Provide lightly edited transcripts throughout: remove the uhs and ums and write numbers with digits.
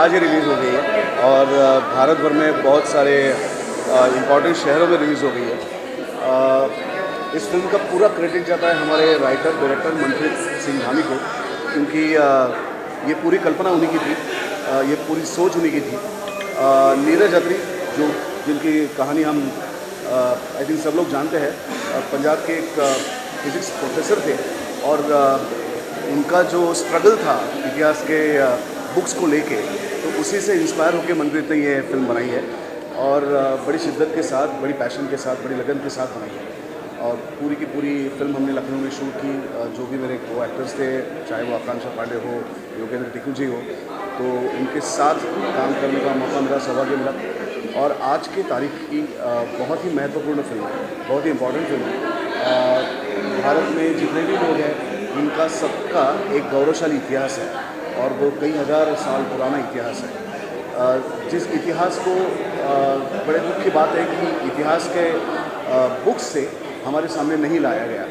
आज ही रिलीज़ हो गई है और भारत भर में बहुत सारे इम्पॉर्टेंट शहरों में रिलीज़ हो गई है। इस फिल्म का पूरा क्रेडिट जाता है हमारे राइटर डायरेक्टर मनप्रीत सिंह धामी को, क्योंकि ये पूरी कल्पना उन्हीं की थी, ये पूरी सोच उन्हीं की थी। नीरज अत्री जो जिनकी कहानी हम आई थिंक सब लोग जानते हैं, पंजाब के एक फिज़िक्स प्रोफेसर थे और उनका जो स्ट्रगल था इतिहास के बुक्स को लेके, तो उसी से इंस्पायर होकर मनप्रीत ने ये फिल्म बनाई है और बड़ी शिद्दत के साथ, बड़ी पैशन के साथ, बड़ी लगन के साथ बनाई है। और पूरी की पूरी फिल्म हमने लखनऊ में शूट की। जो भी मेरे को एक्टर्स थे, चाहे वो आकांक्षा पांडे हो, योगेंद्र टिकू जी हो, तो उनके साथ काम करने का मौका मेरा सौभाग्य मिला। और आज की तारीख की बहुत ही महत्वपूर्ण फिल्म है, बहुत ही इम्पॉर्टेंट फिल्म है। भारत में जितने भी लोग हैं, इनका सबका एक गौरवशाली इतिहास है और वो कई हज़ार साल पुराना इतिहास है। जिस इतिहास को बड़े दुख की बात है कि इतिहास के बुक्स से हमारे सामने नहीं लाया गया,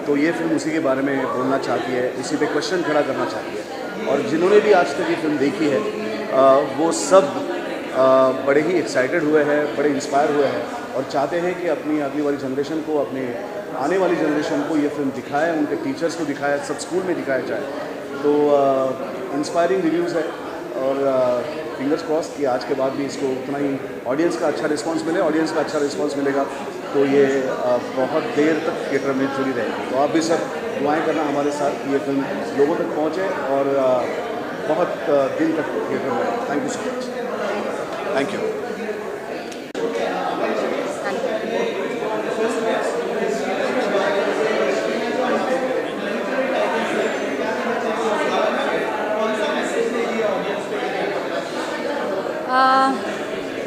तो ये फिल्म उसी के बारे में बोलना चाहती है, उसी पे क्वेश्चन खड़ा करना चाहती है। और जिन्होंने भी आज तक ये फिल्म देखी है, वो सब बड़े ही एक्साइटेड हुए हैं, बड़े इंस्पायर हुए हैं और चाहते हैं कि अपनी अगली वाली जनरेशन को, अपने आने वाली जनरेशन को ये फिल्म दिखाएं, उनके टीचर्स को दिखाएं, सब स्कूल में दिखाया जाए। तो इंस्पायरिंग रिव्यूज़ है और फिंगर्स क्रॉस कि आज के बाद भी इसको उतना ही ऑडियंस का अच्छा रिस्पांस मिले। ऑडियंस का अच्छा रिस्पांस मिलेगा तो ये बहुत देर तक थिएटर में जुड़ी रहेगी। तो आप भी सब दुआएं करना हमारे साथ कि ये फिल्म लोगों तक पहुँचे और बहुत दिन तक थिएटर में रहे। Thank you so much. Thank you.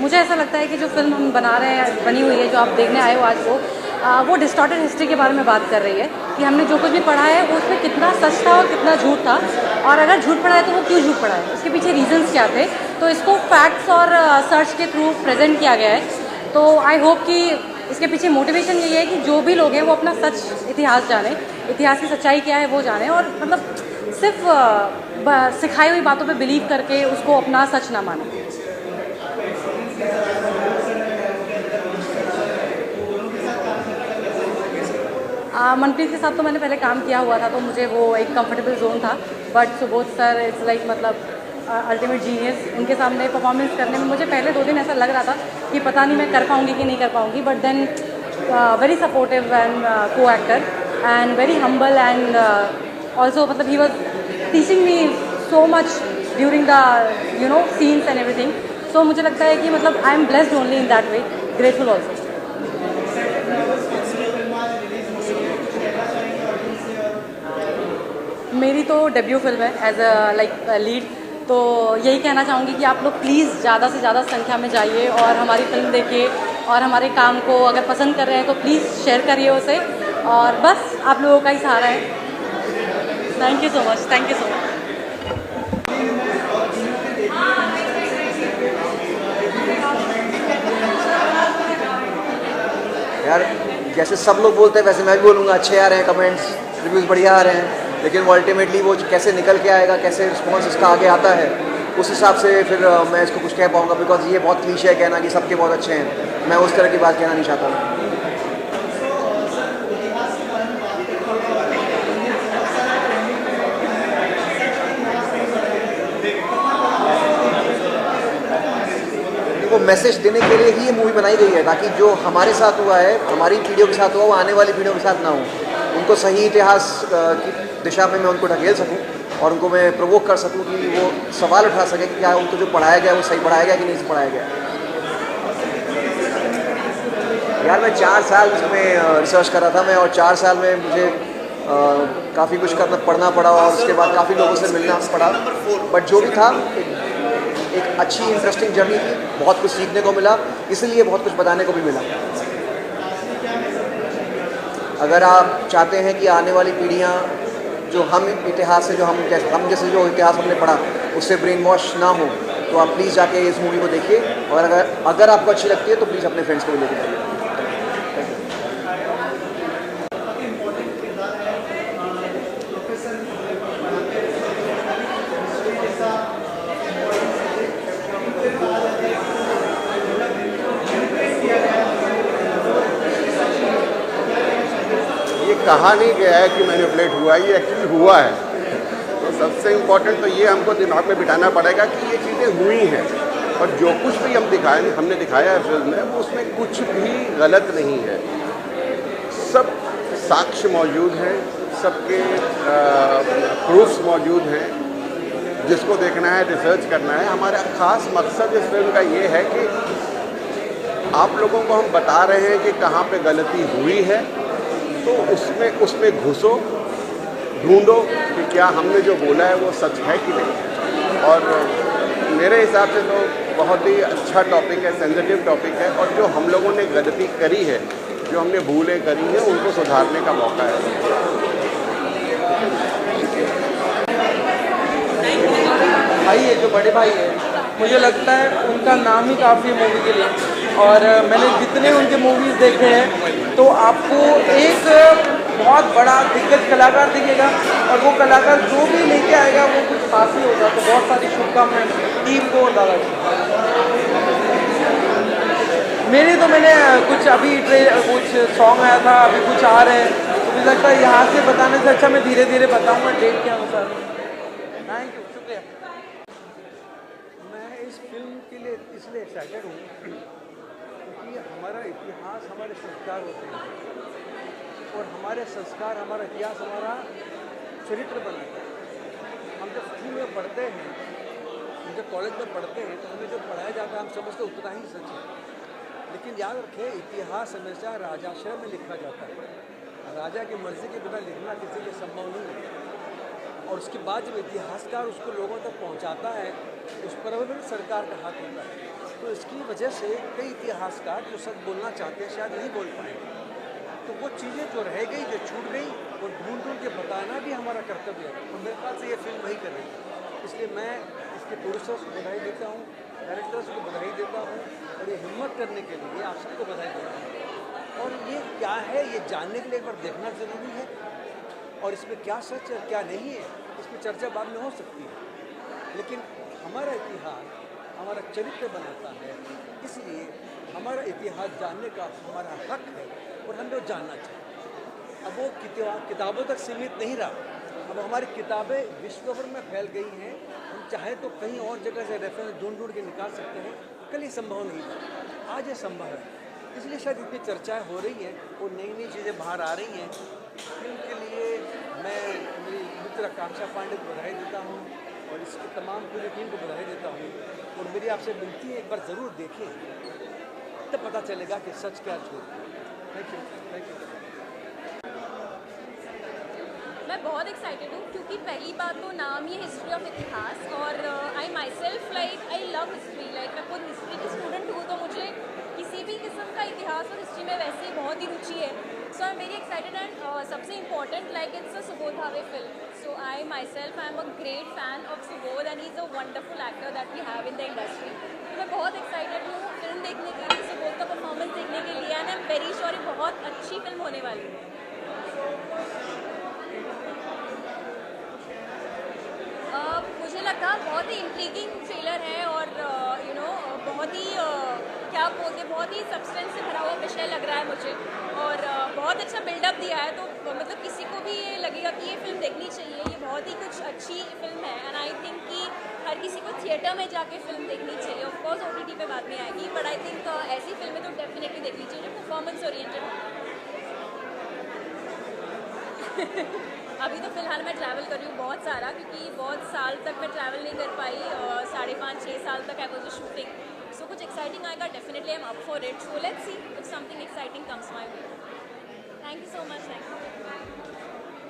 मुझे ऐसा लगता है कि जो फिल्म हम बना रहे हैं, बनी हुई है, जो आप देखने आए हो आज वो डिस्टॉर्टेड हिस्ट्री के बारे में बात कर रही है कि हमने जो कुछ भी पढ़ा है वो उसमें कितना सच था और कितना झूठ था, और अगर झूठ पढ़ा है तो वो क्यों झूठ पढ़ा है, उसके पीछे रीजंस क्या थे। तो इसको फैक्ट्स और सर्च के थ्रू प्रेजेंट किया गया है। तो आई होप कि इसके पीछे मोटिवेशन यही है कि जो भी लोग हैं वो अपना सच इतिहास जाने, इतिहास की सच्चाई क्या है वो जाने, और मतलब सिर्फ सिखाई हुई बातों पे बिलीव करके उसको अपना सच ना माने। मनप्रीत के साथ तो मैंने पहले काम किया हुआ था, तो मुझे वो एक कंफर्टेबल जोन था। But Subodh sir it's like मतलब अल्टीमेट जीनियस। उनके सामने परफॉर्मेंस करने में मुझे पहले 2 दिन ऐसा लग रहा था कि पता नहीं मैं कर पाऊँगी कि नहीं कर पाऊँगी, but then very supportive and co actor and very humble and also मतलब he was teaching me so much during the scenes and everything. So मुझे लगता है कि मतलब I am blessed only in that way, grateful also. मेरी तो debut film है as a like lead, तो यही कहना चाहूँगी कि आप लोग प्लीज़ ज़्यादा से ज़्यादा संख्या में जाइए और हमारी फिल्म देखिए, और हमारे काम को अगर पसंद कर रहे हैं तो प्लीज़ शेयर करिए उसे, और बस आप लोगों का ही सहारा है। Thank you so much, thank you so much. यार जैसे सब लोग बोलते हैं वैसे मैं भी बोलूँगा, अच्छे आ रहे हैं कमेंट्स, रिव्यूज़ बढ़िया आ रहे हैं, लेकिन वो अल्टीमेटली वो कैसे निकल के आएगा, कैसे रिस्पॉन्स इसका आगे आता है, उस हिसाब से फिर मैं इसको कुछ कह पाऊँगा। बिकॉज ये बहुत क्लीशे है कहना कि सबके बहुत अच्छे हैं, मैं उस तरह की बात कहना नहीं चाहता। वो मैसेज देने के लिए ही ये मूवी बनाई गई है, ताकि जो हमारे साथ हुआ है, हमारी पीढ़ियों के साथ हुआ, वो आने वाली पीढ़ियों के साथ ना हो। उनको सही इतिहास की दिशा में मैं उनको ढकेल सकूं और उनको मैं प्रोवोक कर सकूं कि वो सवाल उठा सके कि क्या उनको जो पढ़ाया गया वो सही पढ़ाया गया कि नहीं पढ़ाया गया। यार मैं 4 साल उसमें रिसर्च कर रहा था मैं, और 4 साल में मुझे काफ़ी कुछ पढ़ना पड़ा और उसके बाद काफ़ी लोगों से मिलना पड़ा। बट जो भी था एक अच्छी इंटरेस्टिंग जर्नी थी, बहुत कुछ सीखने को मिला, इसलिए बहुत कुछ बताने को भी मिला। अगर आप चाहते हैं कि आने वाली पीढ़ियाँ जो हम इतिहास से, जो हम जैसे जो इतिहास हमने पढ़ा उससे ब्रेन वॉश ना हो, तो आप प्लीज़ जाके इस मूवी को देखिए, और अगर आपको अच्छी लगती है तो प्लीज़ अपने फ्रेंड्स को भी लेके जाइए। कहा नहीं गया है कि मैनिपुलेट हुआ, ये एक्चुअली हुआ है। तो सबसे इम्पोर्टेंट तो ये हमको दिमाग में बिठाना पड़ेगा कि ये चीज़ें हुई हैं, और जो कुछ भी हमने दिखाया है फिल्म में, वो उसमें कुछ भी गलत नहीं है। सब साक्ष्य मौजूद हैं, सबके प्रूफ्स मौजूद हैं। जिसको देखना है, रिसर्च करना है। हमारा ख़ास मकसद इस फिल्म का ये है कि आप लोगों को हम बता रहे हैं कि कहाँ पे गलती हुई है, तो उसमें घुसो, ढूंढो कि क्या हमने जो बोला है वो सच है कि नहीं। और मेरे हिसाब से तो बहुत ही अच्छा टॉपिक है, सेंसिटिव टॉपिक है, और जो हम लोगों ने गलती करी है, जो हमने भूलें करी हैं, उनको सुधारने का मौका है। भाई है, जो बड़े भाई है, मुझे लगता है उनका नाम ही काफ़ी है मूवी के लिए। और मैंने जितने उनके मूवीज़ देखे हैं, तो आपको एक बहुत बड़ा दिग्गज कलाकार दिखेगा, और वो कलाकार जो भी लेके आएगा वो कुछ खास ही होगा। तो बहुत सारी शुभकामनाएं टीम को और दादा मैंने कुछ अभी कुछ सॉन्ग आया था, अभी कुछ आ रहे हैं, तो मुझे लगता है यहाँ से बताने से अच्छा मैं धीरे धीरे बताऊँगा डेट के अनुसार। थैंक यू, शुक्रिया। मैं इस फिल्म के लिए इसलिए एक्साइटेड हूँ क्योंकि हमारा इतिहास हमारे संस्कार होते हैं, और हमारे संस्कार, हमारा इतिहास, हमारा चरित्र बनाता है। हम जब स्कूल में पढ़ते हैं, हम जब कॉलेज में पढ़ते हैं, तो हमें जो पढ़ाया जाता है हम समझते उतना ही सच है। लेकिन याद रखें, इतिहास हमेशा राजाश्रय में लिखा जाता है। राजा की मर्जी के बिना लिखना किसी लिए संभव नहीं है। और उसके बाद जब इतिहासकार उसको लोगों तक पहुंचाता है, उस पर भी सरकार का हाथ होता है। तो इसकी वजह से कई इतिहासकार जो सच बोलना चाहते हैं शायद नहीं बोल पाएंगे। तो वो चीज़ें जो रह गई, जो छूट गई, वो ढूंढ के बताना भी हमारा कर्तव्य है। और मेरे ख्याल से ये फिल्म वही कर रही है। इसलिए मैं इसके प्रोड्यूसर्स को बधाई देता हूँ, डायरेक्टर्स को बधाई देता हूँ, और ये हिम्मत करने के लिए आप सबको बधाई देता हूँ। और ये क्या है, ये जानने के लिए एक बार देखना ज़रूरी है, और इसमें क्या सच है क्या नहीं है, इसमें चर्चा बाद में हो सकती है। लेकिन हमारा इतिहास हमारा चरित्र बनाता है, इसलिए हमारा इतिहास जानने का हमारा हक है, और हमें वो जानना चाहिए। अब वो किताबों तक सीमित नहीं रहा, अब हमारी किताबें विश्व भर में फैल गई हैं। हम चाहे तो कहीं और जगह से रेफरेंस ढूंढ के निकाल सकते हैं। कल ये संभव नहीं था, आज ये संभव है। इसलिए शायद इतनी चर्चाएँ हो रही हैं और नई नई चीज़ें बाहर आ रही हैं। फिल्म के लिए मैं मेरी मित्र आकांक्षा पांडे को बधाई देता हूँ, और इसकी तमाम पूरी टीम को बधाई देता हूँ। और मेरी आपसे विनती है, एक बार ज़रूर देखें, तब पता चलेगा कि सच क्या झूठ। Thank you, thank you. मैं बहुत एक्साइटेड हूँ क्योंकि पहली बात तो नाम ही हिस्ट्री ऑफ इतिहास, और I myself I love history. मैं खुद हिस्ट्री की स्टूडेंट हूँ, तो मुझे किसी भी किस्म का इतिहास और हिस्ट्री में वैसे ही बहुत ही रुचि है। So I am very excited, and सबसे important it's a Subodh Bhave film. So I myself I am a great fan of Subodh, and he is a wonderful actor that we have in the industry. तो मैं बहुत excited हूँ film देखने के लिए, सुबोध का performance देखने के लिए, and I am very sure ये बहुत अच्छी फिल्म होने वाली है। मुझे लगा बहुत ही इंट्रीगिंग ट्रेलर है, और बहुत ही क्या बोलते, बहुत ही सब्सटेंस से भरा हुआ विषय लग रहा है मुझे, और बहुत अच्छा बिल्डअप दिया है। तो मतलब किसी को भी ये लगेगा कि ये फिल्म देखनी चाहिए। ये बहुत ही कुछ अच्छी फिल्म है, एंड आई थिंक कि हर किसी को थिएटर में जाके फिल्म देखनी चाहिए। ऑफकोर्स OTT पे बाद में आएगी, बट आई थिंक ऐसी फिल्में तो डेफिनेटली देखनी चाहिए जो परफॉर्मेंस ओरिएंटेड है। अभी तो फ़िलहाल मैं ट्रैवल कर रही हूँ बहुत सारा, क्योंकि बहुत साल तक मैं ट्रैवल नहीं कर पाई, 5.5-6 साल तक आई वॉज अ शूटिंग। सो कुछ एक्साइटिंग आएगा, definitely I am up for it. So let's see if something exciting comes my way. Thank you so much. Thank you.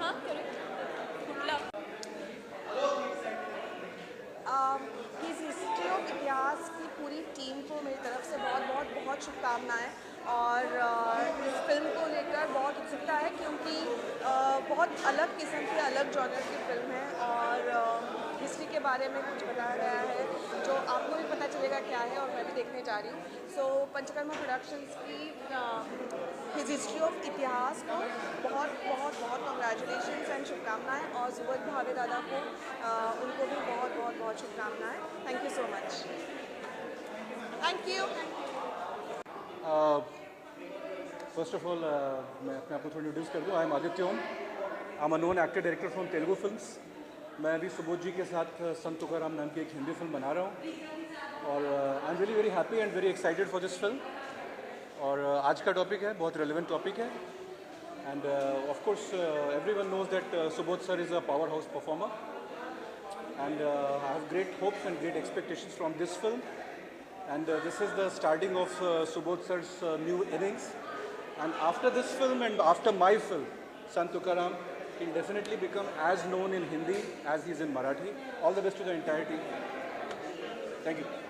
हाँ करो, good luck. His history of इतिहास की पूरी team को मेरी तरफ से बहुत शुभकामनाएं। और इस फिल्म को लेकर बहुत उत्सुकता है, क्योंकि बहुत अलग किस्म की, अलग जॉनर की फिल्म है, और हिस्ट्री के बारे में कुछ बताया गया है जो आपको भी पता चलेगा क्या है, और मैं भी देखने जा रही हूँ। सो पंचकर्मा प्रोडक्शंस की हिज हिस्ट्री ऑफ इतिहास को बहुत कॉन्ग्रेचुलेशंस एंड शुभकामनाएं, और सुबोध भावे दादा को उनको भी बहुत शुभकामनाएं। Thank you so much. Thank you. First of all मैं अपने आप को थोड़ा इंट्रोड्यूस कर दूँ. I am Aditya Om. I am a known actor director from Telugu films. मैं अभी सुबोध जी के साथ संत तुकाराम नाम की एक हिंदी फिल्म बना रहा हूँ और I am very happy and very excited for this film. और आज का टॉपिक है, बहुत रेलिवेंट टॉपिक है. And of course everyone knows that Subodh sir is a powerhouse performer. And I have great hopes and great expectations from this film. And this is the starting of Subodh sir's new innings. And after this film and after my film, Sant Tukaram, he'll definitely become as known in Hindi as he is in Marathi. All the best to the entire team. Thank you.